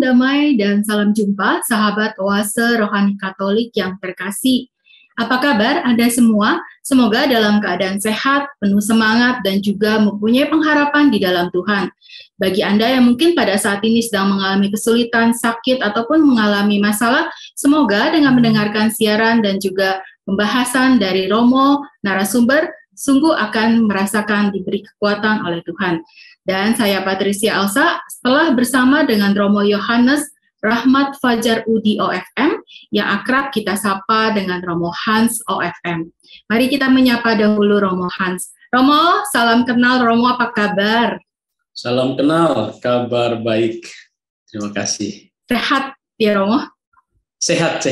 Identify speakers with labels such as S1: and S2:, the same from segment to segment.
S1: damai dan salam jumpa sahabat Oase Rohani Katolik yang terkasih. Apa kabar Anda semua? Semoga dalam keadaan sehat, penuh semangat, dan juga mempunyai pengharapan di dalam Tuhan. Bagi Anda yang mungkin pada saat ini sedang mengalami kesulitan, sakit, ataupun mengalami masalah, semoga dengan mendengarkan siaran dan juga pembahasan dari Romo narasumber, sungguh akan merasakan diberi kekuatan oleh Tuhan. Dan saya Patricia Elsa, setelah bersama dengan Romo Yohanes Rahmat Fajar Udi OFM, yang akrab kita sapa dengan Romo Hans OFM. Mari kita menyapa dahulu Romo Hans. Romo, salam kenal. Romo, apa kabar?
S2: Salam kenal, kabar baik. Terima kasih.
S1: Sehat ya Romo?
S2: Sehat,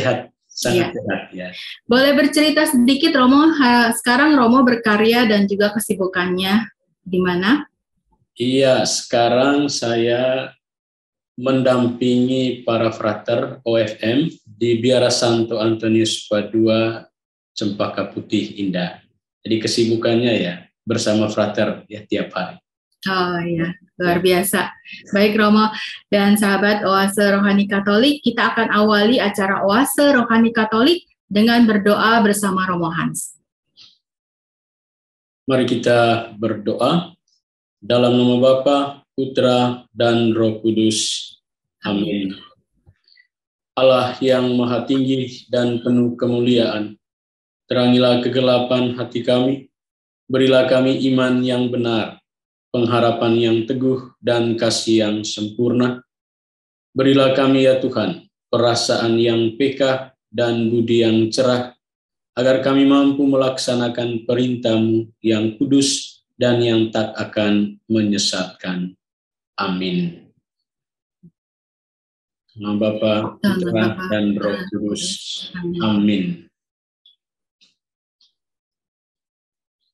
S2: sangat sehat ya.
S1: Boleh bercerita sedikit Romo, sekarang Romo berkarya dan juga kesibukannya di mana?
S2: Iya, sekarang saya mendampingi para frater OFM di Biara Santo Antonius Padua, Cempaka Putih Indah. Jadi kesibukannya ya bersama frater ya tiap hari.
S1: Oh ya, luar biasa. Baik Romo dan sahabat Oase Rohani Katolik, kita akan awali acara Oase Rohani Katolik dengan berdoa bersama Romo Hans.
S2: Mari kita berdoa. Dalam nama Bapa, Putra, dan Roh Kudus. Amin. Allah yang maha tinggi dan penuh kemuliaan, terangilah kegelapan hati kami, berilah kami iman yang benar, pengharapan yang teguh, dan kasih yang sempurna. Berilah kami ya Tuhan, perasaan yang peka dan budi yang cerah, agar kami mampu melaksanakan perintah-Mu yang kudus dan yang tak akan menyesatkan. Amin. Nama Bapa, Putra, dan Roh Kudus. Amin.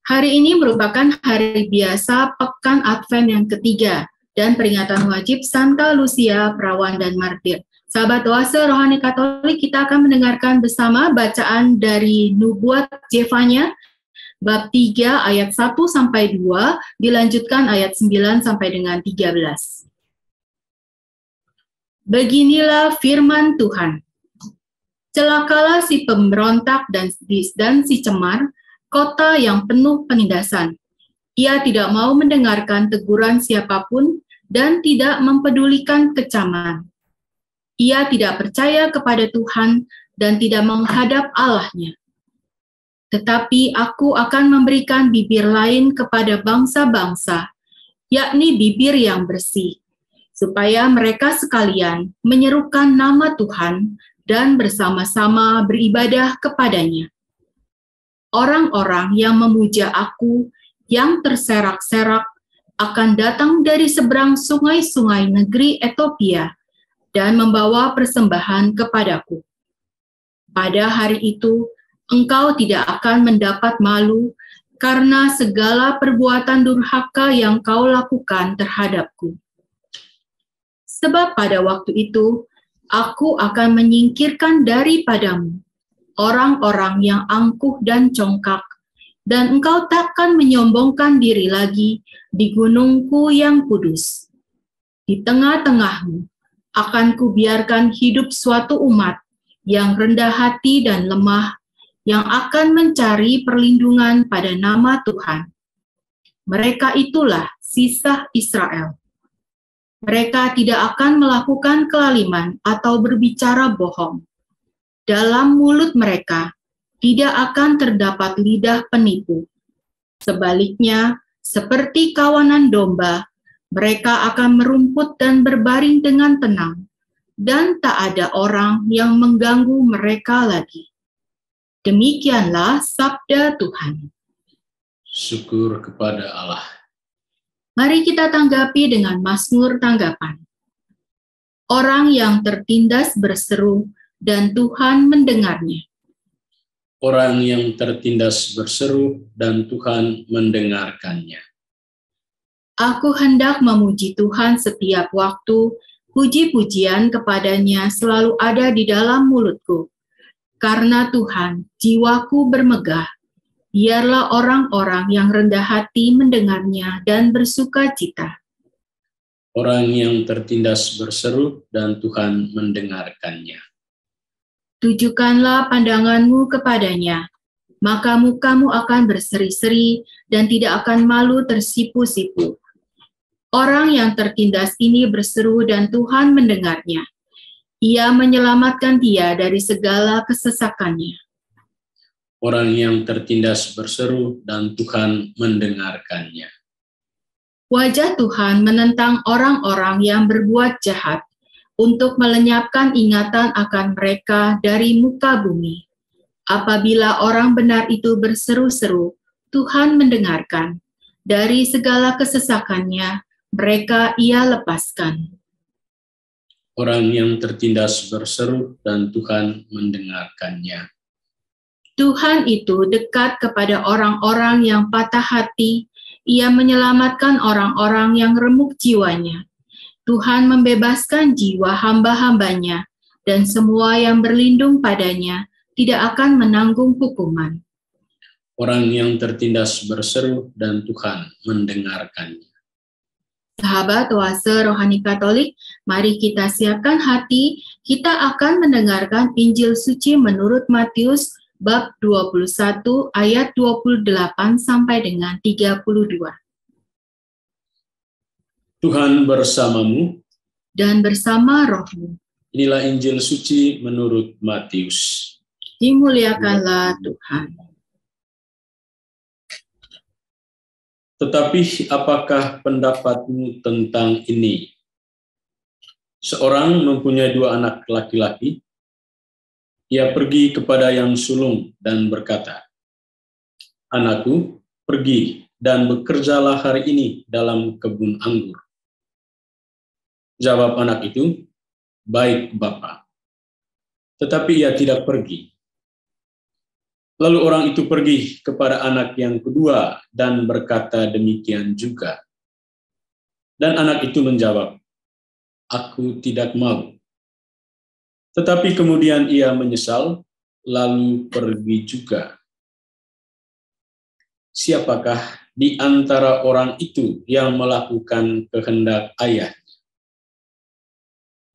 S1: Hari ini merupakan hari biasa Pekan Advent yang ketiga dan peringatan wajib Santa Lucia, Perawan dan Martir. Sahabat Oase Rohani Katolik, kita akan mendengarkan bersama bacaan dari Nubuat Zefanya, bab 3 ayat 1-2, dilanjutkan ayat 9 sampai dengan 13. Beginilah firman Tuhan. Celakalah si pemberontak dan si cemar, kota yang penuh penindasan. Ia tidak mau mendengarkan teguran siapapun dan tidak mempedulikan kecaman. Ia tidak percaya kepada Tuhan dan tidak menghadap Allahnya. Tetapi aku akan memberikan bibir lain kepada bangsa-bangsa, yakni bibir yang bersih, supaya mereka sekalian menyerukan nama Tuhan dan bersama-sama beribadah kepadanya. Orang-orang yang memuja aku, yang terserak-serak, akan datang dari seberang sungai-sungai negeri Ethiopia dan membawa persembahan kepadaku. Pada hari itu, engkau tidak akan mendapat malu karena segala perbuatan durhaka yang kau lakukan terhadapku. Sebab pada waktu itu, aku akan menyingkirkan daripadamu orang-orang yang angkuh dan congkak, dan engkau takkan menyombongkan diri lagi di gunungku yang kudus. Di tengah-tengahmu akan kubiarkan hidup suatu umat yang rendah hati dan lemah, yang akan mencari perlindungan pada nama Tuhan. Mereka itulah sisa Israel. Mereka tidak akan melakukan kelaliman atau berbicara bohong. Dalam mulut mereka tidak akan terdapat lidah penipu. Sebaliknya, seperti kawanan domba, mereka akan merumput dan berbaring dengan tenang, dan tak ada orang yang mengganggu mereka lagi. Demikianlah sabda Tuhan.
S2: Syukur kepada Allah.
S1: Mari kita tanggapi dengan mazmur tanggapan. Orang yang tertindas berseru dan Tuhan mendengarnya.
S2: Orang yang tertindas berseru dan Tuhan mendengarkannya.
S1: Aku hendak memuji Tuhan setiap waktu, puji-pujian kepadanya selalu ada di dalam mulutku. Karena Tuhan, jiwaku bermegah. Biarlah orang-orang yang rendah hati mendengarnya dan bersuka cita.
S2: Orang yang tertindas berseru dan Tuhan mendengarkannya.
S1: Tujukanlah pandanganmu kepadanya, maka mukamu akan berseri-seri dan tidak akan malu tersipu-sipu. Orang yang tertindas ini berseru dan Tuhan mendengarnya. Ia menyelamatkan dia dari segala kesesakannya.
S2: Orang yang tertindas berseru dan Tuhan mendengarkannya.
S1: Wajah Tuhan menentang orang-orang yang berbuat jahat untuk melenyapkan ingatan akan mereka dari muka bumi. Apabila orang benar itu berseru-seru, Tuhan mendengarkan. Dari segala kesesakannya, mereka Ia lepaskan.
S2: Orang yang tertindas berseru dan Tuhan mendengarkannya.
S1: Tuhan itu dekat kepada orang-orang yang patah hati. Ia menyelamatkan orang-orang yang remuk jiwanya. Tuhan membebaskan jiwa hamba-hambanya, dan semua yang berlindung padanya tidak akan menanggung hukuman.
S2: Orang yang tertindas berseru dan Tuhan mendengarkannya.
S1: Sahabat oase rohani Katolik, mari kita siapkan hati, kita akan mendengarkan Injil suci menurut Matius bab 21 ayat 28 sampai dengan 32.
S2: Tuhan bersamamu
S1: Dan bersama rohmu.
S2: Inilah Injil suci menurut Matius.
S1: Dimuliakanlah Tuhan.
S2: Tetapi apakah pendapatmu tentang ini? Seorang mempunyai 2 anak laki-laki. Ia pergi kepada yang sulung dan berkata, "Anakku, pergi dan bekerjalah hari ini dalam kebun anggur." Jawab anak itu, "Baik, Bapa." Tetapi ia tidak pergi. Lalu orang itu pergi kepada anak yang kedua dan berkata demikian juga. Dan anak itu menjawab, "Aku tidak mau." Tetapi kemudian ia menyesal, lalu pergi juga. Siapakah di antara orang itu yang melakukan kehendak ayahnya?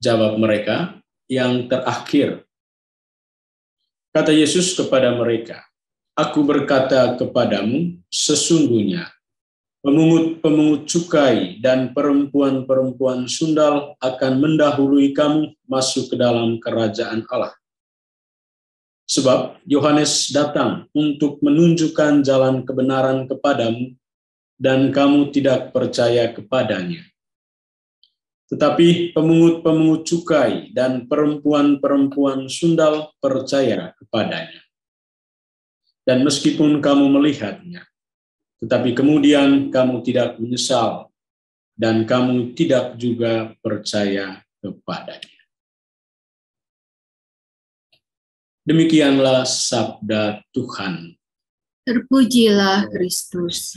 S2: Jawab mereka, "Yang terakhir." Kata Yesus kepada mereka, "Aku berkata kepadamu, sesungguhnya pemungut-pemungut cukai dan perempuan-perempuan sundal akan mendahului kamu masuk ke dalam kerajaan Allah. Sebab Yohanes datang untuk menunjukkan jalan kebenaran kepadamu, dan kamu tidak percaya kepadanya. Tetapi pemungut-pemungut cukai dan perempuan-perempuan sundal percaya kepadanya. Dan meskipun kamu melihatnya, tetapi kemudian kamu tidak menyesal, dan kamu tidak juga percaya kepadanya." Demikianlah sabda Tuhan.
S1: Terpujilah Kristus.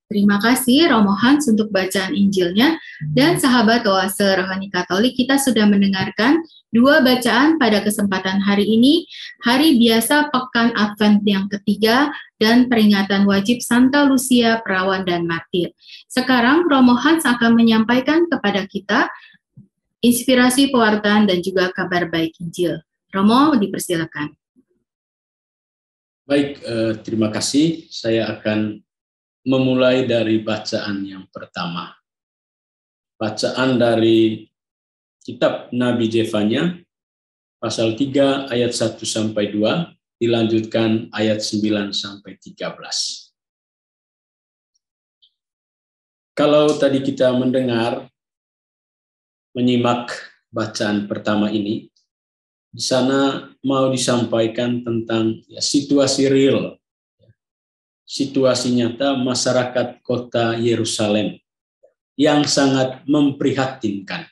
S1: Terima kasih Romo Hans untuk bacaan Injilnya, dan sahabat oase rohani Katolik, kita sudah mendengarkan 2 bacaan pada kesempatan hari ini, hari biasa Pekan Advent yang ketiga, dan peringatan wajib Santa Lucia Perawan dan Martir. Sekarang Romo Hans akan menyampaikan kepada kita inspirasi pewartaan dan juga kabar baik Injil. Romo, dipersilakan.
S2: Baik, terima kasih. Saya akan memulai dari bacaan yang pertama. Bacaan dari kitab Nabi Zefanya, pasal 3 ayat 1-2, dilanjutkan ayat 9-13. Kalau tadi kita menyimak bacaan pertama ini, di sana mau disampaikan tentang situasi real, situasi nyata masyarakat kota Yerusalem yang sangat memprihatinkan.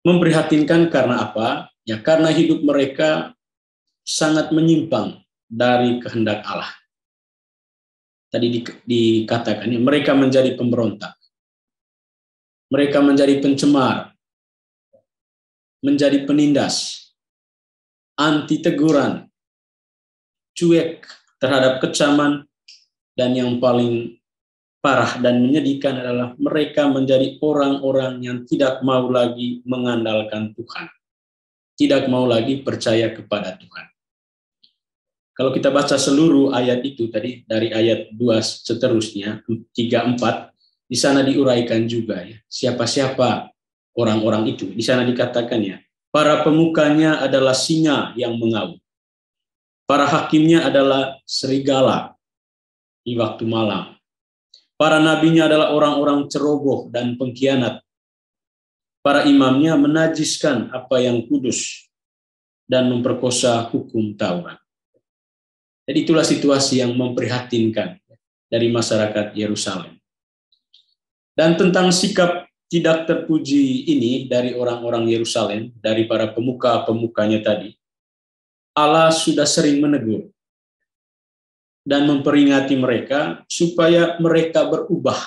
S2: Memprihatinkan karena apa? Ya karena hidup mereka sangat menyimpang dari kehendak Allah. Tadi dikatakan mereka menjadi pemberontak. Mereka menjadi pencemar, menjadi penindas, anti teguran, cuek terhadap kecaman, dan yang paling parah dan menyedihkan adalah mereka menjadi orang-orang yang tidak mau lagi mengandalkan Tuhan, tidak mau lagi percaya kepada Tuhan. Kalau kita baca seluruh ayat itu tadi, dari ayat 2 seterusnya, 3, 4, di sana diuraikan juga ya, siapa-siapa orang-orang itu. Di sana dikatakan ya, para pemukanya adalah singa yang mengaum. Para hakimnya adalah serigala di waktu malam. Para nabinya adalah orang-orang ceroboh dan pengkhianat. Para imamnya menajiskan apa yang kudus dan memperkosa hukum Taurat. Jadi itulah situasi yang memprihatinkan dari masyarakat Yerusalem. Dan tentang sikap tidak terpuji ini dari orang-orang Yerusalem, dari para pemuka-pemukanya tadi, Allah sudah sering menegur dan memperingati mereka supaya mereka berubah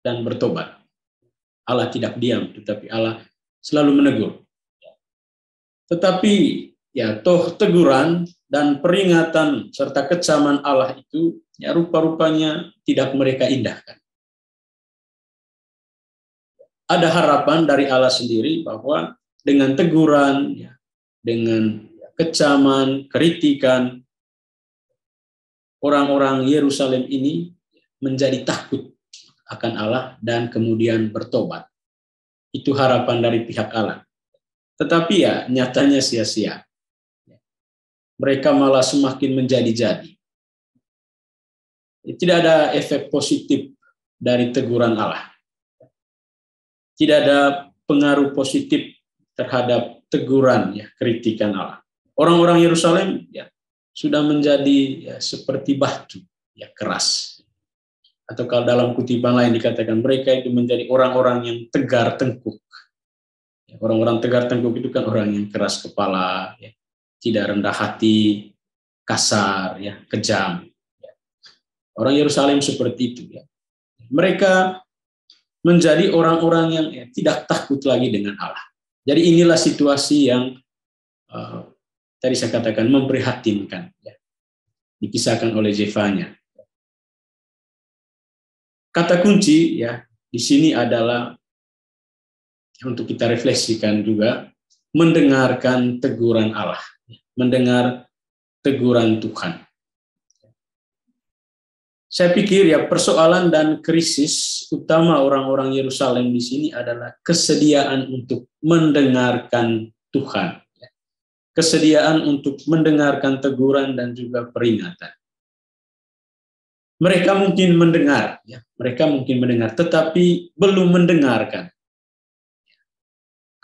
S2: dan bertobat. Allah tidak diam, tetapi Allah selalu menegur. Tetapi ya toh teguran dan peringatan serta kecaman Allah itu ya rupa-rupanya tidak mereka indahkan. Ada harapan dari Allah sendiri bahwa dengan teguran, ya, dengan kecaman, kritikan, orang-orang Yerusalem ini menjadi takut akan Allah dan kemudian bertobat. Itu harapan dari pihak Allah. Tetapi ya nyatanya sia-sia. Mereka malah semakin menjadi-jadi. Tidak ada efek positif dari teguran Allah. Tidak ada pengaruh positif terhadap teguran, ya, kritikan Allah. Orang-orang Yerusalem ya, sudah menjadi ya, seperti batu, ya, keras. Atau kalau dalam kutipan lain dikatakan mereka itu menjadi orang-orang yang tegar tengkuk. Ya, orang-orang tegar tengkuk itu kan orang yang keras kepala, ya, tidak rendah hati, kasar, ya, kejam. Ya. Orang Yerusalem seperti itu. Ya. Mereka menjadi orang-orang yang ya, tidak takut lagi dengan Allah. Jadi inilah situasi yang tadi saya katakan memprihatinkan, ya, dikisahkan oleh Zefanya. Kata kunci ya di sini adalah untuk kita refleksikan juga mendengarkan teguran Allah, mendengar teguran Tuhan. Saya pikir ya persoalan dan krisis utama orang-orang Yerusalem di sini adalah kesediaan untuk mendengarkan Tuhan. Kesediaan untuk mendengarkan teguran dan juga peringatan. Mereka mungkin mendengar, ya, mereka mungkin mendengar, tetapi belum mendengarkan.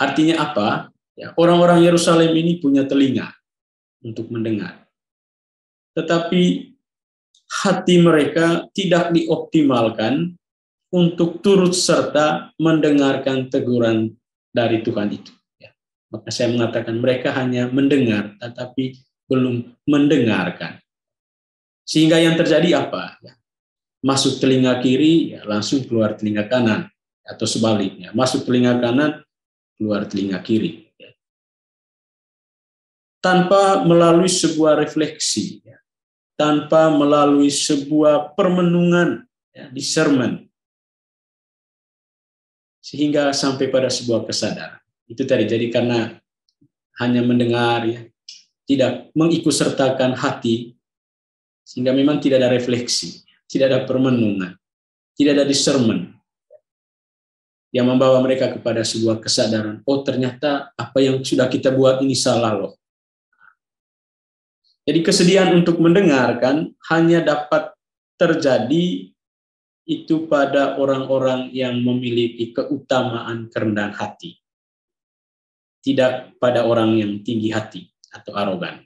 S2: Artinya apa? Ya, orang-orang Yerusalem ini punya telinga untuk mendengar. Tetapi hati mereka tidak dioptimalkan untuk turut serta mendengarkan teguran dari Tuhan itu. Ya. Maka saya mengatakan mereka hanya mendengar, tetapi belum mendengarkan. Sehingga yang terjadi apa? Ya. Masuk telinga kiri, ya, langsung keluar telinga kanan. Atau sebaliknya, masuk telinga kanan, keluar telinga kiri. Ya. Tanpa melalui sebuah refleksi, ya. Tanpa melalui sebuah permenungan, ya, discernment, sehingga sampai pada sebuah kesadaran. Itu tadi, jadi karena hanya mendengar, ya, tidak mengikutsertakan hati, sehingga memang tidak ada refleksi, tidak ada permenungan, tidak ada discernment, yang membawa mereka kepada sebuah kesadaran, oh ternyata apa yang sudah kita buat ini salah loh. Jadi kesediaan untuk mendengarkan hanya dapat terjadi itu pada orang-orang yang memiliki keutamaan kerendahan hati. Tidak pada orang yang tinggi hati atau arogan.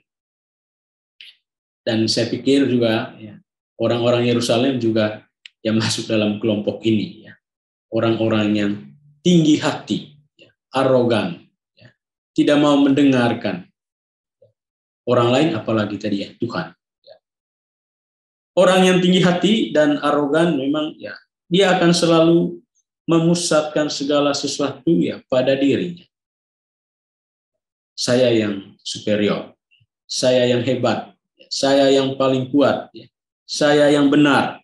S2: Dan saya pikir juga ya, orang-orang Yerusalem juga yang masuk dalam kelompok ini. Ya. Orang-orang yang tinggi hati, ya, arogan, ya, tidak mau mendengarkan orang lain, apalagi tadi ya Tuhan. Orang yang tinggi hati dan arogan memang ya dia akan selalu memusatkan segala sesuatu ya pada dirinya. Saya yang superior, saya yang hebat, saya yang paling kuat, saya yang benar.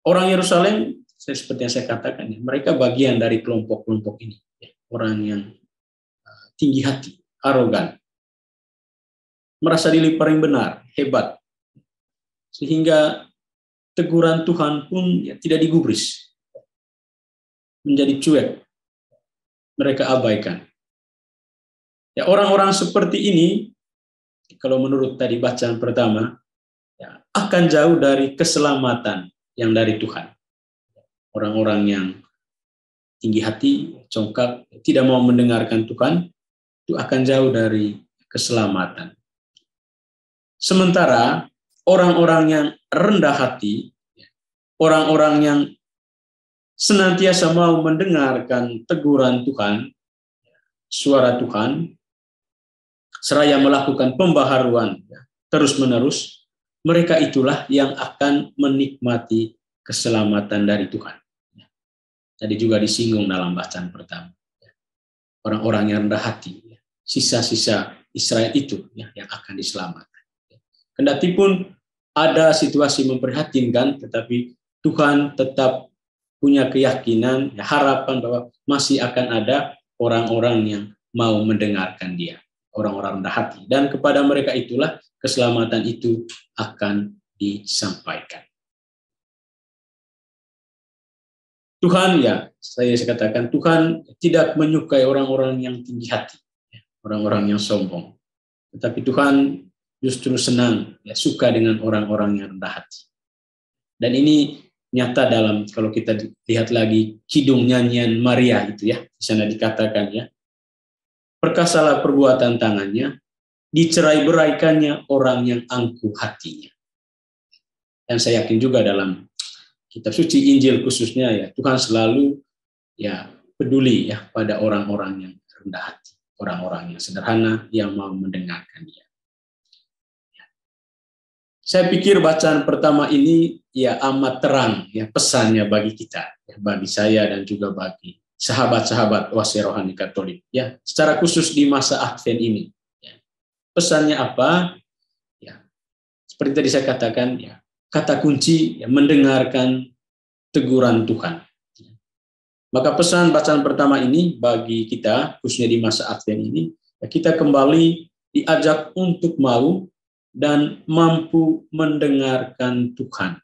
S2: Orang Yerusalem, seperti yang saya katakan, mereka bagian dari kelompok-kelompok ini. Orang yang tinggi hati, arogan, merasa diri paling benar, hebat. Sehingga teguran Tuhan pun tidak digubris. Menjadi cuek. Mereka abaikan. Ya, orang-orang seperti ini, kalau menurut tadi bacaan pertama, ya, akan jauh dari keselamatan yang dari Tuhan. Orang-orang yang tinggi hati, congkak, tidak mau mendengarkan Tuhan, itu akan jauh dari keselamatan. Sementara orang-orang yang rendah hati, orang-orang yang senantiasa mau mendengarkan teguran Tuhan, suara Tuhan, seraya melakukan pembaharuan terus-menerus, mereka itulah yang akan menikmati keselamatan dari Tuhan. Tadi juga disinggung dalam bacaan pertama. Orang-orang yang rendah hati, sisa-sisa Israel itu yang akan diselamatkan. Kendati pun ada situasi memprihatinkan, tetapi Tuhan tetap punya keyakinan, harapan bahwa masih akan ada orang-orang yang mau mendengarkan Dia, orang-orang rendah hati. Dan kepada mereka itulah keselamatan itu akan disampaikan. Tuhan, ya, saya katakan, Tuhan tidak menyukai orang-orang yang tinggi hati, orang-orang yang sombong. Tetapi Tuhan justru senang, suka dengan orang-orang yang rendah hati. Dan ini nyata dalam, kalau kita lihat lagi, kidung nyanyian Maria itu ya, di sana dikatakan ya, perkasalah perbuatan tangannya, dicerai-beraikannya orang yang angkuh hatinya. Dan saya yakin juga dalam kitab suci Injil khususnya ya, Tuhan selalu ya peduli ya pada orang-orang yang rendah hati, orang-orang yang sederhana yang mau mendengarkan Dia. Saya pikir bacaan pertama ini ya amat terang ya pesannya bagi kita, ya, bagi saya dan juga bagi sahabat-sahabat Oase Rohani Katolik ya, secara khusus di masa Advent ini. Ya. Pesannya apa? Ya, seperti tadi saya katakan ya, kata kunci ya, mendengarkan teguran Tuhan. Maka pesan bacaan pertama ini bagi kita khususnya di masa Advent ini, ya, kita kembali diajak untuk mau dan mampu mendengarkan Tuhan.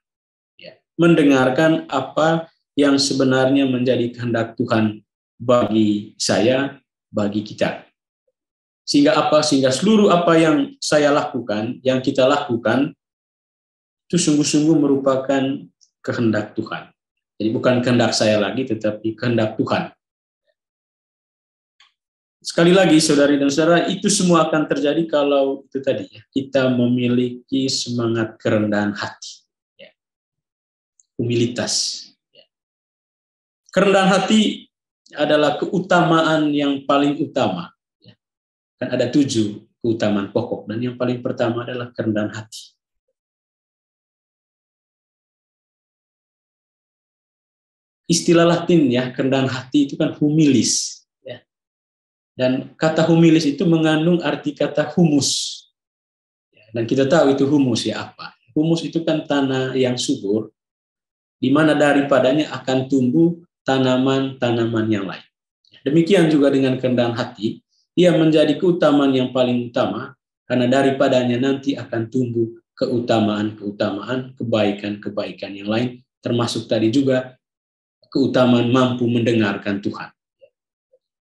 S2: Ya, mendengarkan apa yang sebenarnya menjadi kehendak Tuhan bagi saya, bagi kita. Sehingga apa? Sehingga seluruh apa yang saya lakukan, yang kita lakukan, itu sungguh-sungguh merupakan kehendak Tuhan. Jadi bukan kehendak saya lagi, tetapi kehendak Tuhan. Sekali lagi, saudari dan saudara, itu semua akan terjadi kalau itu tadi ya, kita memiliki semangat kerendahan hati, ya. Humilitas. Ya. Kerendahan hati adalah keutamaan yang paling utama. Ya. Kan ada 7 keutamaan pokok, dan yang paling pertama adalah kerendahan hati. Istilah Latin ya, kerendahan hati itu kan humilis. Dan kata humilis itu mengandung arti kata humus. Dan kita tahu itu humus ya apa. Humus itu kan tanah yang subur, di mana daripadanya akan tumbuh tanaman-tanaman yang lain. Demikian juga dengan kerendahan hati, ia menjadi keutamaan yang paling utama, karena daripadanya nanti akan tumbuh keutamaan-keutamaan, kebaikan-kebaikan yang lain, termasuk tadi juga keutamaan mampu mendengarkan Tuhan.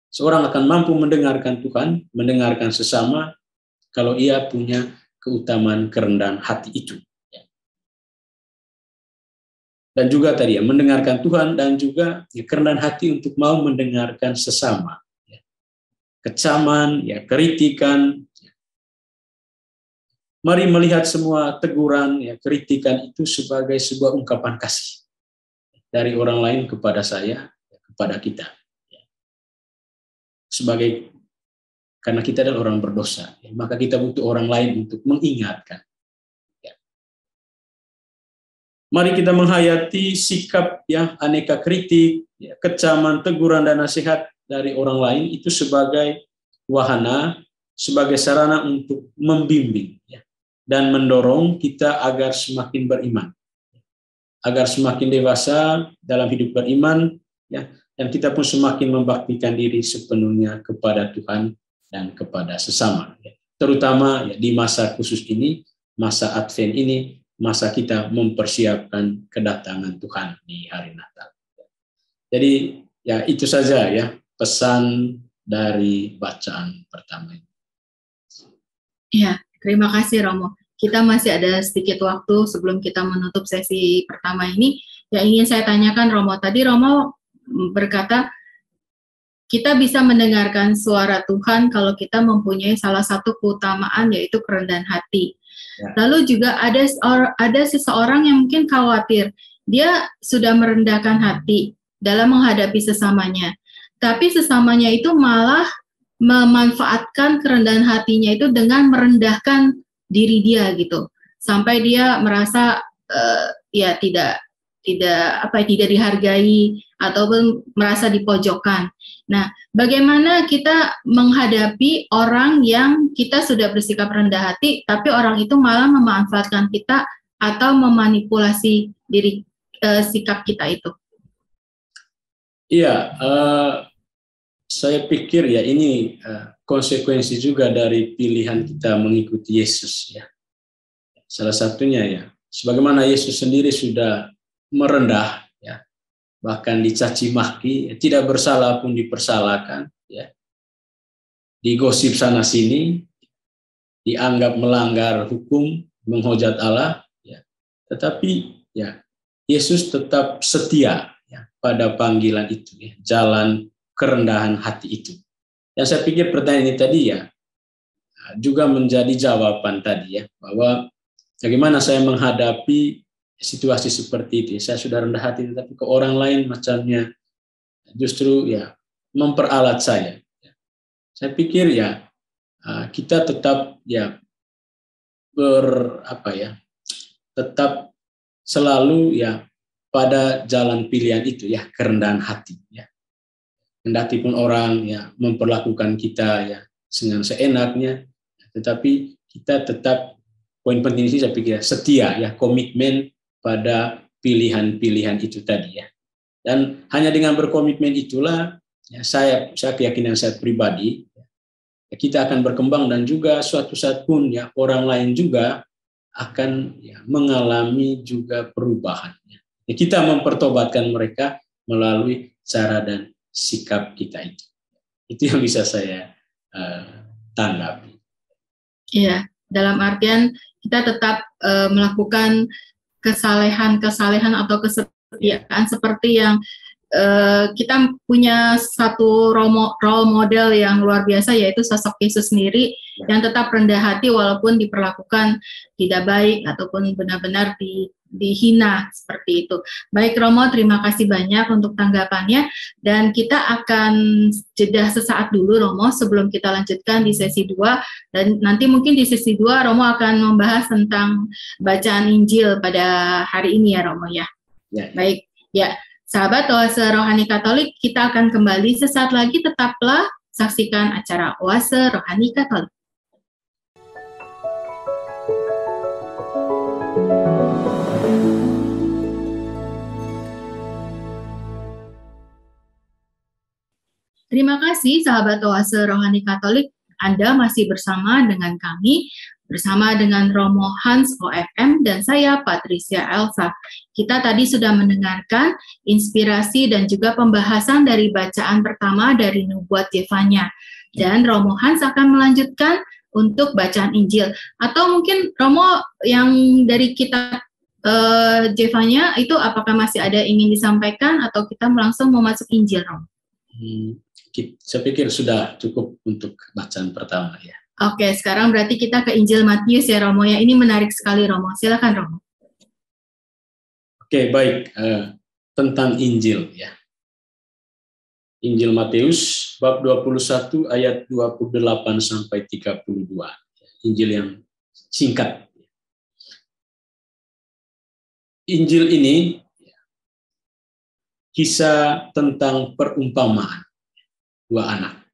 S2: Seorang akan mampu mendengarkan Tuhan, mendengarkan sesama, kalau ia punya keutamaan kerendahan hati itu. Dan juga tadi ya, mendengarkan Tuhan dan juga ya, kerendahan hati untuk mau mendengarkan sesama. Kecaman, ya, kritikan. Mari melihat semua teguran, ya, kritikan itu sebagai sebuah ungkapan kasih dari orang lain kepada saya, kepada kita. Karena kita adalah orang berdosa, ya, maka kita butuh orang lain untuk mengingatkan. Ya. Mari kita menghayati sikap ya aneka kritik, ya, kecaman, teguran dan nasihat dari orang lain itu sebagai wahana, sebagai sarana untuk membimbing ya, dan mendorong kita agar semakin beriman. agar semakin dewasa dalam hidup beriman, ya, dan kita pun semakin membaktikan diri sepenuhnya kepada Tuhan dan kepada sesama. Ya. Terutama ya, di masa khusus ini, masa Advent ini, masa kita mempersiapkan kedatangan Tuhan di hari Natal. Jadi ya itu saja ya pesan dari bacaan pertama ini.
S1: Ya, terima kasih Romo. Kita masih ada sedikit waktu sebelum kita menutup sesi pertama ini. Yang ingin saya tanyakan Romo, tadi Romo berkata kita bisa mendengarkan suara Tuhan kalau kita mempunyai salah satu keutamaan yaitu kerendahan hati. Ya. Lalu juga ada seseorang yang mungkin khawatir, dia sudah merendahkan hati dalam menghadapi sesamanya, tapi sesamanya itu malah memanfaatkan kerendahan hatinya itu dengan merendahkan diri dia gitu, sampai dia merasa ya tidak dihargai ataupun merasa dipojokkan. Nah, bagaimana kita menghadapi orang yang kita sudah bersikap rendah hati, tapi orang itu malah memanfaatkan kita atau memanipulasi diri sikap kita itu?
S2: Iya, saya pikir ya ini konsekuensi juga dari pilihan kita mengikuti Yesus ya. Salah satunya ya, sebagaimana Yesus sendiri sudah merendah ya, bahkan dicaci maki, ya, tidak bersalah pun dipersalahkan ya. Digosip sana sini, dianggap melanggar hukum, menghujat Allah ya. Tetapi ya Yesus tetap setia ya, pada panggilan itu, ya, jalan kerendahan hati itu. Yang saya pikir pertanyaan ini tadi ya juga menjadi jawaban tadi ya, bahwa bagaimana saya menghadapi situasi seperti itu. Saya sudah rendah hati, tetapi ke orang lain macamnya justru ya memperalat saya. Saya pikir ya kita tetap ya tetap selalu ya pada jalan pilihan itu ya, kerendahan hati ya. Kendati pun orang ya memperlakukan kita ya dengan seenaknya, tetapi kita tetap, poin penting ini saya pikir setia ya, komitmen pada pilihan-pilihan itu tadi ya. Dan hanya dengan berkomitmen itulah ya, saya keyakinan saya pribadi ya, kita akan berkembang, dan juga suatu saat pun ya orang lain juga akan ya, mengalami juga perubahan. Ya, kita mempertobatkan mereka melalui cara dan sikap kita itu. Itu yang bisa saya tanggapi.
S1: Iya, dalam artian kita tetap melakukan kesalehan atau kesetiaan seperti yang kita punya satu role model yang luar biasa, yaitu sosok Yesus sendiri yang tetap rendah hati walaupun diperlakukan tidak baik ataupun benar-benar dihina seperti itu. Baik Romo, terima kasih banyak untuk tanggapannya, dan kita akan jeda sesaat dulu Romo sebelum kita lanjutkan di sesi 2, dan nanti mungkin di sesi 2 Romo akan membahas tentang bacaan Injil pada hari ini ya Romo ya. Baik, ya sahabat Oase Rohani Katolik, kita akan kembali sesaat lagi, tetaplah saksikan acara Oase Rohani Katolik. Terima kasih sahabat Oase Rohani Katolik, Anda masih bersama dengan kami, bersama dengan Romo Hans OFM dan saya Patricia Elsa. Kita tadi sudah mendengarkan inspirasi dan juga pembahasan dari bacaan pertama dari Nubuat Zefanya, dan Romo Hans akan melanjutkan untuk bacaan Injil. Atau mungkin Romo yang dari kitab Zefanya itu apakah masih ada ingin disampaikan atau kita langsung mau masuk Injil, Romo?
S2: Saya pikir sudah cukup untuk bacaan pertama ya.
S1: Oke, sekarang berarti kita ke Injil Matius ya Romo ya. Ini menarik sekali Romo. Silakan Romo.
S2: Oke, baik. Tentang Injil ya. Injil Matius bab 21 ayat 28 sampai 32. Injil yang singkat. Injil ini kisah tentang perumpamaan dua anak.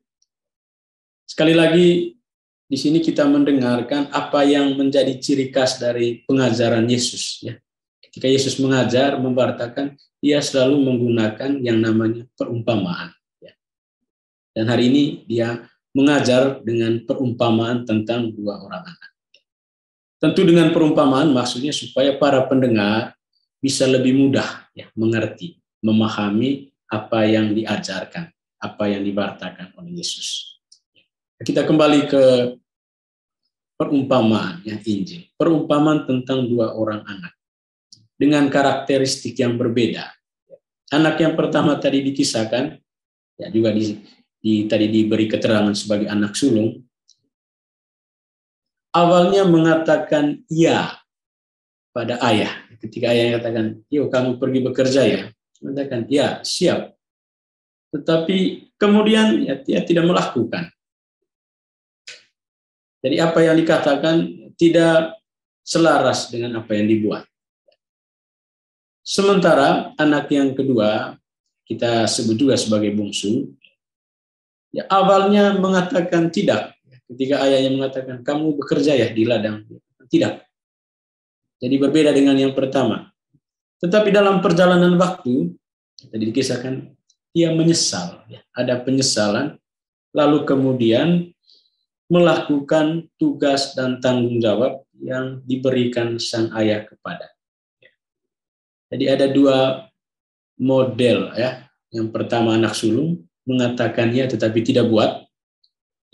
S2: Sekali lagi di sini kita mendengarkan apa yang menjadi ciri khas dari pengajaran Yesus ya. ketika Yesus mengajar, memberitakan, dia selalu menggunakan yang namanya perumpamaan. Dan hari ini dia mengajar dengan perumpamaan tentang dua orang anak. Tentu dengan perumpamaan maksudnya supaya para pendengar bisa lebih mudah mengerti, memahami apa yang diajarkan, apa yang diberitakan oleh Yesus. Kita kembali ke perumpamaan Injil. Perumpamaan tentang dua orang anak dengan karakteristik yang berbeda. Anak yang pertama tadi dikisahkan, juga tadi diberi keterangan sebagai anak sulung. Awalnya mengatakan iya pada ayah. Ketika ayah katakan, yuk kamu pergi bekerja ya. Mengatakan, ya siap. Tetapi kemudian dia tidak melakukan. Jadi apa yang dikatakan tidak selaras dengan apa yang dibuat. Sementara anak yang kedua, kita sebut juga sebagai bungsu, awalnya mengatakan tidak. Ketika ayahnya mengatakan, kamu bekerja ya di ladang. Tidak. Jadi berbeda dengan yang pertama. Tetapi dalam perjalanan waktu, tadi dikisahkan, dia menyesal. Ada penyesalan, lalu kemudian melakukan tugas dan tanggung jawab yang diberikan sang ayah kepada. Jadi ada dua model. Yang pertama anak sulung, mengatakan ya tetapi tidak buat.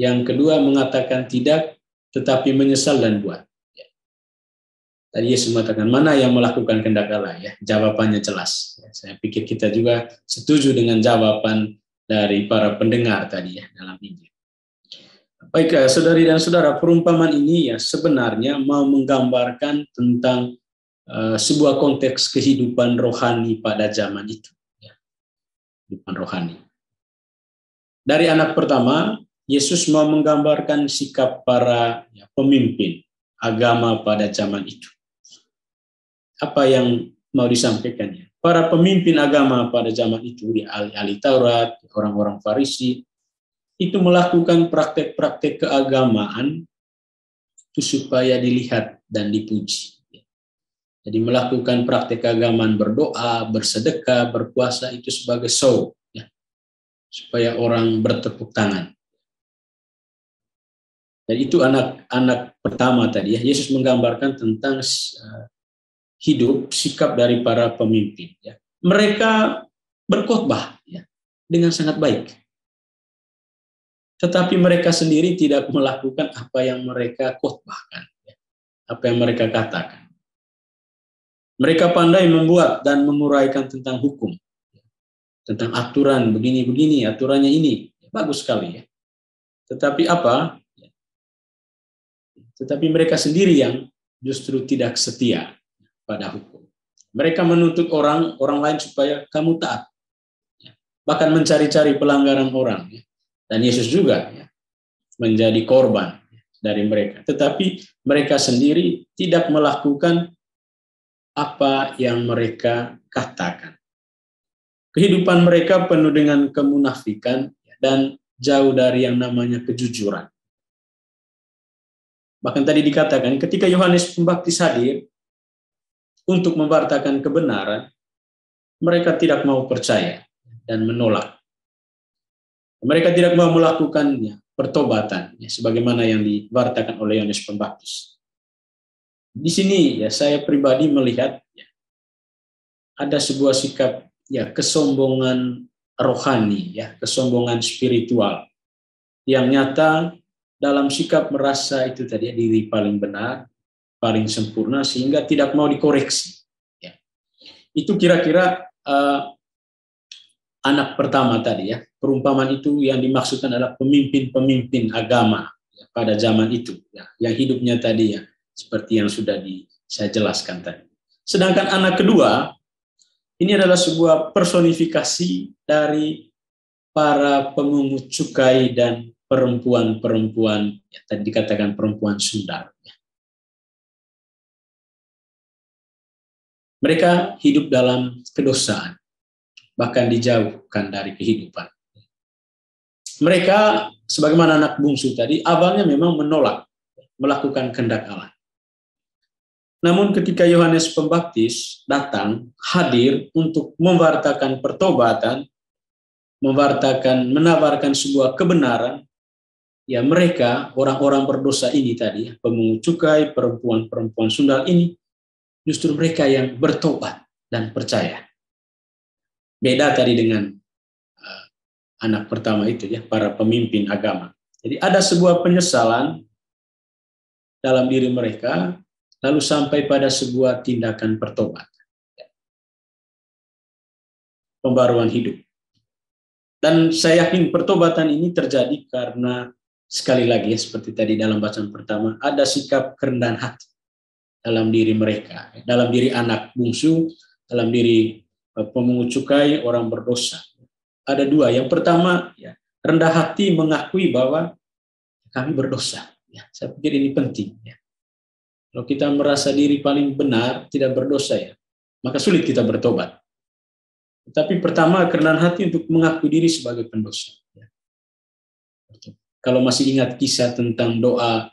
S2: Yang kedua mengatakan tidak tetapi menyesal dan buat. Tadi Yesus mengatakan mana yang melakukan kehendak Allah jawabannya jelas. Saya pikir kita juga setuju dengan jawaban dari para pendengar tadi dalam Injil. Baik, saudari dan saudara, perumpamaan ini sebenarnya mau menggambarkan tentang sebuah konteks kehidupan rohani pada zaman itu. Kehidupan rohani. Dari anak pertama, Yesus mau menggambarkan sikap para pemimpin agama pada zaman itu. Apa yang mau disampaikannya? Para pemimpin agama pada zaman itu, ahli Taurat, orang-orang Farisi, itu melakukan praktek-praktek keagamaan itu supaya dilihat dan dipuji. Jadi melakukan praktek keagamaan berdoa, bersedekah, berpuasa itu sebagai show, supaya orang bertepuk tangan. Dan itu anak pertama tadi Yesus menggambarkan tentang hidup, sikap dari para pemimpin. Mereka berkhotbah dengan sangat baik. Tetapi mereka sendiri tidak melakukan apa yang mereka khotbahkan, apa yang mereka katakan. Mereka pandai membuat dan menguraikan tentang hukum, tentang aturan begini-begini, aturannya ini. Bagus sekali Tetapi apa? Tetapi mereka sendiri yang justru tidak setia pada hukum. Mereka menuntut orang lain supaya kamu taat. Bahkan mencari-cari pelanggaran orang. Dan Yesus juga menjadi korban dari mereka. Tetapi mereka sendiri tidak melakukan apa yang mereka katakan. Kehidupan mereka penuh dengan kemunafikan dan jauh dari yang namanya kejujuran. Bahkan tadi dikatakan ketika Yohanes Pembaptis hadir untuk memberitakan kebenaran, mereka tidak mau percaya dan menolak. Mereka tidak mau melakukan pertobatan sebagaimana yang diberitakan oleh Yohanes Pembaptis. Di sini saya pribadi melihat ada sebuah sikap kesombongan rohani, kesombongan spiritual yang nyata dalam sikap merasa itu tadi diri paling benar, paling sempurna sehingga tidak mau dikoreksi. Itu kira-kira anak pertama tadi perumpamaan itu yang dimaksudkan adalah pemimpin-pemimpin agama pada zaman itu yang hidupnya tadi seperti yang sudah saya jelaskan tadi. Sedangkan anak kedua ini adalah sebuah personifikasi dari para pemungut cukai dan perempuan-perempuan tadi dikatakan perempuan sundal. Mereka hidup dalam kedosaan, bahkan dijauhkan dari kehidupan. Mereka sebagaimana anak bungsu tadi awalnya memang menolak melakukan kehendak Allah. Namun ketika Yohanes Pembaptis datang, hadir untuk mewartakan pertobatan, menawarkan sebuah kebenaran, ya mereka, orang-orang berdosa ini tadi, pemungut cukai, perempuan-perempuan sundal ini, justru mereka yang bertobat dan percaya. Beda tadi dengan anak pertama itu ya, para pemimpin agama. Jadi ada sebuah penyesalan dalam diri mereka, lalu sampai pada sebuah tindakan pertobatan. Pembaruan hidup. Dan saya yakin pertobatan ini terjadi karena sekali lagi seperti tadi dalam bacaan pertama, ada sikap kerendahan hati dalam diri mereka, dalam diri anak bungsu, dalam diri pemungut cukai, orang berdosa. Ada dua. Yang pertama, ya, rendah hati mengakui bahwa kami berdosa. Ya, saya pikir ini penting. Ya. Kalau kita merasa diri paling benar, tidak berdosa, ya, maka sulit kita bertobat. Tapi pertama, kerendahan hati untuk mengakui diri sebagai pendosa. Ya. Kalau masih ingat kisah tentang doa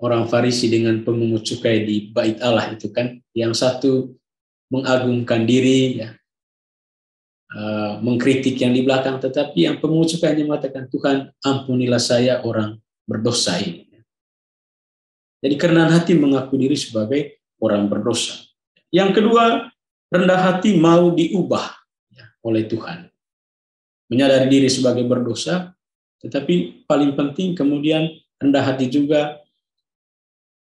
S2: orang Farisi dengan pemungut cukai di Bait Allah itu kan, yang satu mengagungkan diri, ya, mengkritik yang di belakang, tetapi yang pemungut cukai hanya mengatakan, Tuhan ampunilah saya orang berdosa ini. Jadi kerendahan hati mengaku diri sebagai orang berdosa. Yang kedua, rendah hati mau diubah ya, oleh Tuhan. Menyadari diri sebagai berdosa, tetapi paling penting kemudian rendah hati juga,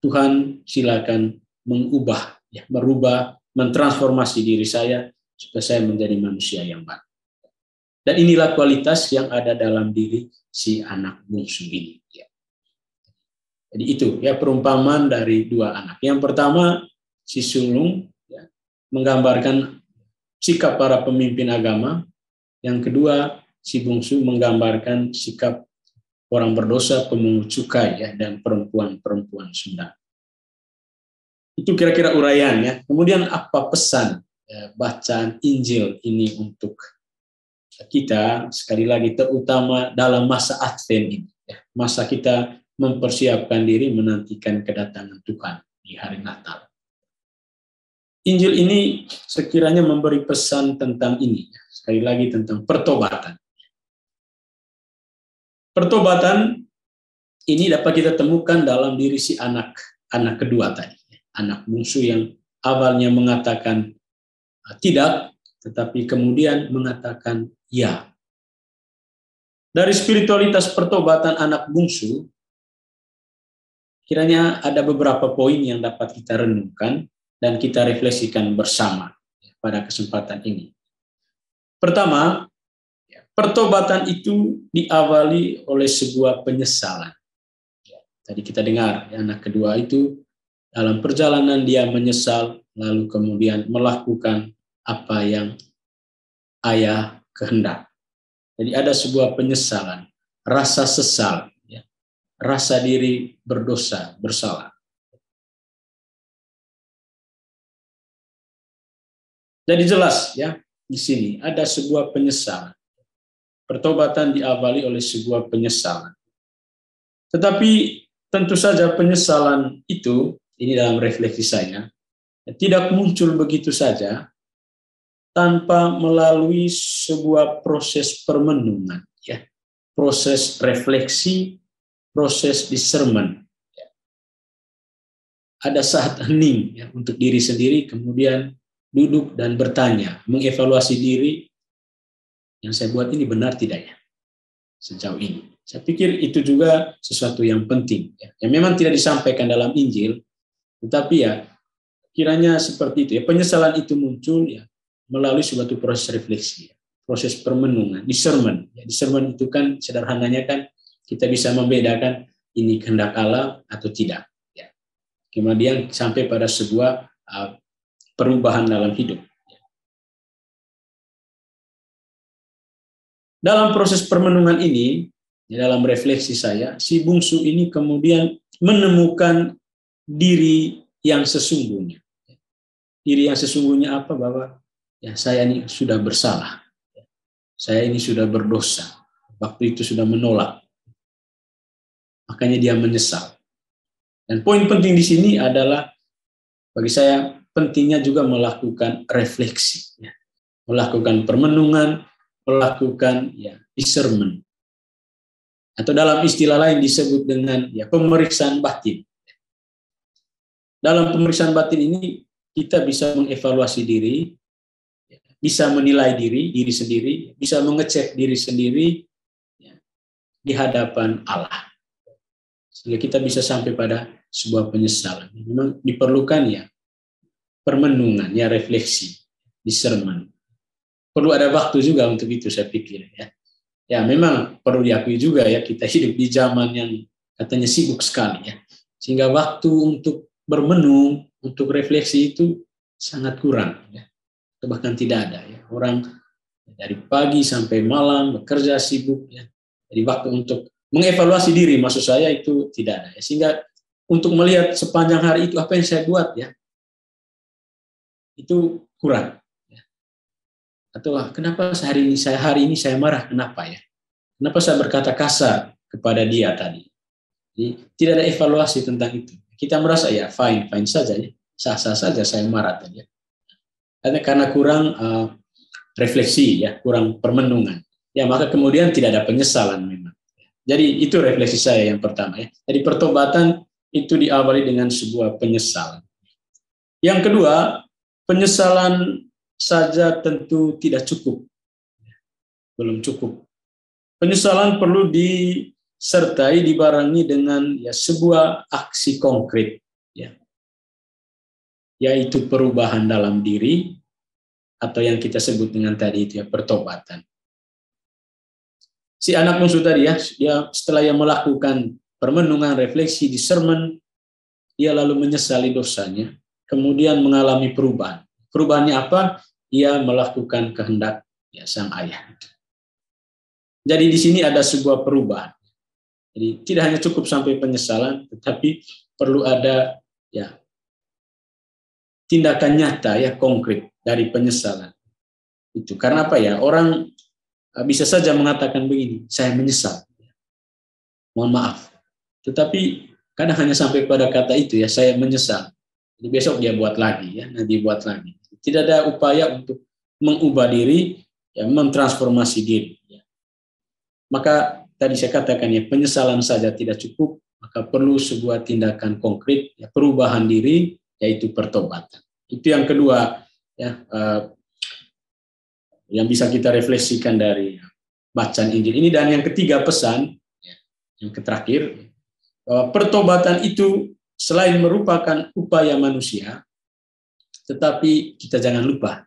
S2: Tuhan silakan mengubah, ya, merubah, mentransformasi diri saya supaya saya menjadi manusia yang baru. Dan inilah kualitas yang ada dalam diri si anak bungsu ini. Ya. Jadi itu ya perumpamaan dari dua anak. Yang pertama si sulung ya, menggambarkan sikap para pemimpin agama. Yang kedua si bungsu menggambarkan sikap orang berdosa, pemungut cukai ya, dan perempuan-perempuan sundal. Itu kira-kira uraian ya. Kemudian apa pesan ya, bacaan Injil ini untuk kita sekali lagi terutama dalam masa Advent ini ya, masa kita mempersiapkan diri menantikan kedatangan Tuhan di hari Natal. Injil ini sekiranya memberi pesan tentang ini, sekali lagi tentang pertobatan. Pertobatan ini dapat kita temukan dalam diri si anak kedua tadi, anak bungsu yang awalnya mengatakan tidak, tetapi kemudian mengatakan ya. Dari spiritualitas pertobatan anak bungsu, kiranya ada beberapa poin yang dapat kita renungkan dan kita refleksikan bersama pada kesempatan ini. Pertama, pertobatan itu diawali oleh sebuah penyesalan. Tadi kita dengar, anak kedua itu dalam perjalanan dia menyesal, lalu kemudian melakukan apa yang ayah kehendak. Jadi ada sebuah penyesalan, rasa sesal, rasa diri berdosa, bersalah. Jadi jelas ya, di sini ada sebuah penyesalan. Pertobatan diawali oleh sebuah penyesalan. Tetapi tentu saja penyesalan itu, ini dalam refleksi saya, tidak muncul begitu saja tanpa melalui sebuah proses permenungan, ya, proses refleksi, proses discernment. Ada saat hening ya, untuk diri sendiri, kemudian duduk dan bertanya, mengevaluasi diri, yang saya buat ini benar tidak ya sejauh ini. Saya pikir itu juga sesuatu yang penting ya, yang memang tidak disampaikan dalam Injil, tetapi ya kiranya seperti itu ya, penyesalan itu muncul ya melalui suatu proses refleksi, ya, proses permenungan, discernment. Ya, discernment itu kan sederhananya kan kita bisa membedakan ini kehendak Allah atau tidak. Ya. Kemudian sampai pada sebuah perubahan dalam hidup. Dalam proses permenungan ini, dalam refleksi saya, si bungsu ini kemudian menemukan diri yang sesungguhnya. Diri yang sesungguhnya apa? Bahwa ya saya ini sudah bersalah. Saya ini sudah berdosa. Waktu itu sudah menolak. Makanya dia menyesal. Dan poin penting di sini adalah bagi saya pentingnya juga melakukan refleksi, ya. Melakukan permenungan, melakukan discernment, atau dalam istilah lain disebut dengan pemeriksaan batin. Dalam pemeriksaan batin ini kita bisa mengevaluasi diri, bisa menilai diri sendiri, bisa mengecek diri sendiri di hadapan Allah, sehingga kita bisa sampai pada sebuah penyesalan. Memang diperlukan permenungan, refleksi, discernment. Perlu ada waktu juga untuk itu, saya pikir. Ya memang perlu diakui juga kita hidup di zaman yang katanya sibuk sekali, sehingga waktu untuk bermenung, untuk refleksi itu sangat kurang, bahkan tidak ada. Orang dari pagi sampai malam bekerja sibuk, jadi waktu untuk mengevaluasi diri, maksud saya, itu tidak ada. Sehingga untuk melihat sepanjang hari itu apa yang saya buat, itu kurang. Atau kenapa hari ini saya marah, kenapa Kenapa saya berkata kasar kepada dia tadi? Jadi, tidak ada evaluasi tentang itu. Kita merasa fine saja, sah-sah saja saya marah tadi. Karena kurang refleksi, kurang permenungan. Maka kemudian tidak ada penyesalan memang. Jadi itu refleksi saya yang pertama. Jadi pertobatan itu diawali dengan sebuah penyesalan. Yang kedua, penyesalan saja tentu tidak cukup. Belum cukup. Penyesalan perlu disertai, dibarengi dengan sebuah aksi konkret, yaitu perubahan dalam diri, atau yang kita sebut dengan tadi itu pertobatan. Si anak bungsu tadi dia setelah melakukan permenungan, refleksi, discernment, dia lalu menyesali dosanya, kemudian mengalami perubahan. Perubahannya apa? Ia melakukan kehendak sang ayah. Jadi di sini ada sebuah perubahan. Jadi tidak hanya cukup sampai penyesalan, tetapi perlu ada tindakan nyata, konkret dari penyesalan itu. Karena apa orang bisa saja mengatakan begini, saya menyesal, mohon maaf. Tetapi kadang hanya sampai pada kata itu, saya menyesal. Jadi besok dia buat lagi, nanti buat lagi. Tidak ada upaya untuk mengubah diri, mentransformasi diri. Maka tadi saya katakan penyesalan saja tidak cukup, maka perlu sebuah tindakan konkret, perubahan diri, yaitu pertobatan. Itu yang kedua, yang bisa kita refleksikan dari bacaan Injil ini. Dan yang ketiga, pesan yang terakhir, pertobatan itu selain merupakan upaya manusia, tetapi kita jangan lupa,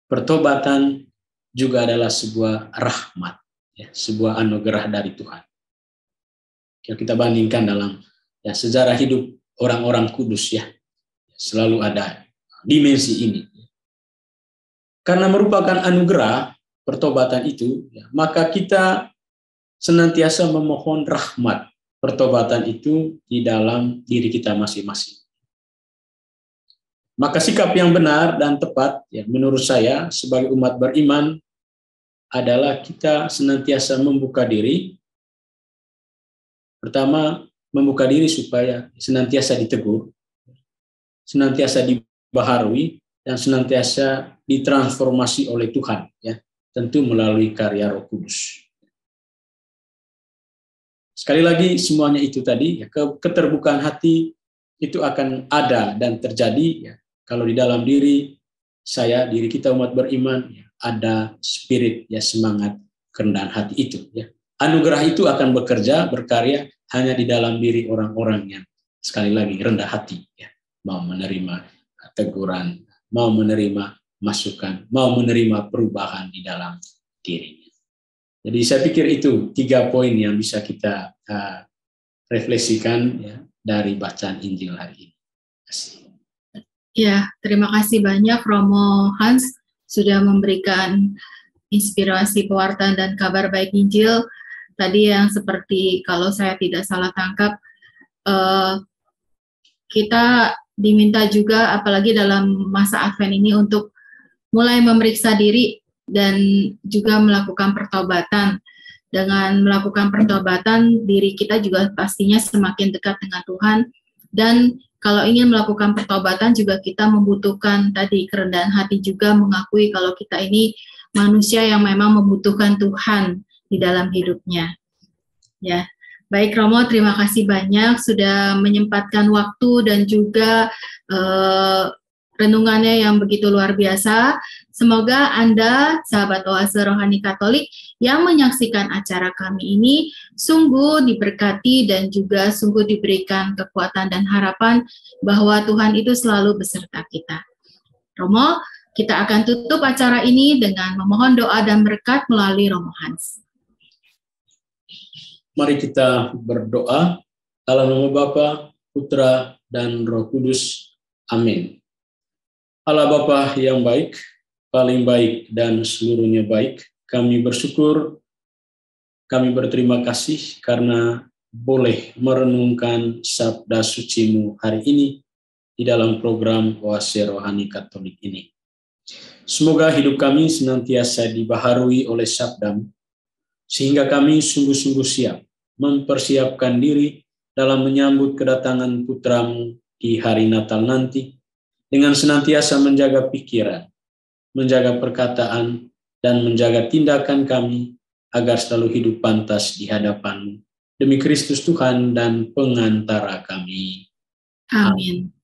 S2: pertobatan juga adalah sebuah rahmat, sebuah anugerah dari Tuhan. Kalau kita bandingkan dalam sejarah hidup orang-orang kudus, selalu ada dimensi ini. Karena merupakan anugerah pertobatan itu, maka kita senantiasa memohon rahmat pertobatan itu di dalam diri kita masing-masing. Maka sikap yang benar dan tepat, menurut saya sebagai umat beriman, adalah kita senantiasa membuka diri. Pertama, membuka diri supaya senantiasa ditegur, senantiasa dibaharui, dan senantiasa ditransformasi oleh Tuhan, tentu melalui karya Roh Kudus. Sekali lagi, semuanya itu tadi, keterbukaan hati itu akan ada dan terjadi kalau di dalam diri saya, diri kita umat beriman, ada spirit, semangat kerendahan hati itu. Anugerah itu akan bekerja, berkarya hanya di dalam diri orang-orang yang sekali lagi rendah hati, mau menerima teguran, mau menerima masukan, mau menerima perubahan di dalam dirinya. Jadi saya pikir itu 3 poin yang bisa kita refleksikan dari bacaan Injil hari ini. Terima kasih.
S1: Ya, terima kasih banyak Romo Hans sudah memberikan inspirasi pewartaan dan kabar baik Injil. Tadi yang seperti kalau saya tidak salah tangkap, kita diminta juga apalagi dalam masa Advent ini untuk mulai memeriksa diri dan juga melakukan pertobatan. Dengan melakukan pertobatan, diri kita juga pastinya semakin dekat dengan Tuhan, dan kalau ingin melakukan pertobatan juga kita membutuhkan tadi kerendahan hati juga, mengakui kalau kita ini manusia yang memang membutuhkan Tuhan di dalam hidupnya. Ya, baik Romo, terima kasih banyak sudah menyempatkan waktu dan juga renungannya yang begitu luar biasa. Semoga Anda, sahabat Oase Rohani Katolik, yang menyaksikan acara kami ini sungguh diberkati dan juga sungguh diberikan kekuatan dan harapan bahwa Tuhan itu selalu beserta kita. Romo, kita akan tutup acara ini dengan memohon doa dan berkat melalui Romo Hans.
S2: Mari kita berdoa dalam nama Bapa, Putra, dan Roh Kudus. Amin. Allah Bapa yang baik, paling baik dan seluruhnya baik, kami bersyukur, kami berterima kasih karena boleh merenungkan sabda suci-Mu hari ini di dalam program Oase Rohani Katolik ini. Semoga hidup kami senantiasa dibaharui oleh sabda-Mu, sehingga kami sungguh-sungguh siap mempersiapkan diri dalam menyambut kedatangan Putra-Mu di hari Natal nanti, dengan senantiasa menjaga pikiran, menjaga perkataan, dan menjaga tindakan kami agar selalu hidup pantas di hadapan-Mu. Demi Kristus Tuhan dan pengantara kami.
S1: Amin.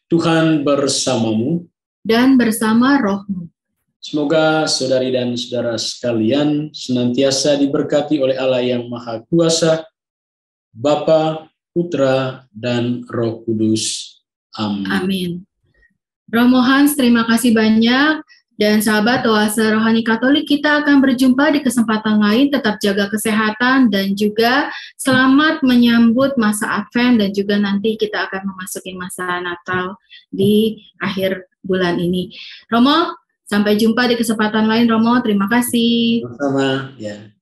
S2: Tuhan bersamamu
S1: dan bersama roh-Mu.
S2: Semoga saudari dan saudara sekalian senantiasa diberkati oleh Allah yang Maha Kuasa, Bapa, Putra, dan Roh Kudus. Amin.
S1: Amin. Romo Hans, terima kasih banyak. Dan sahabat Oase Rohani Katolik, kita akan berjumpa di kesempatan lain. Tetap jaga kesehatan dan juga selamat menyambut masa Advent dan juga nanti kita akan memasuki masa Natal di akhir bulan ini. Romo, sampai jumpa di kesempatan lain, Romo. Terima kasih.
S2: Sama-sama, ya.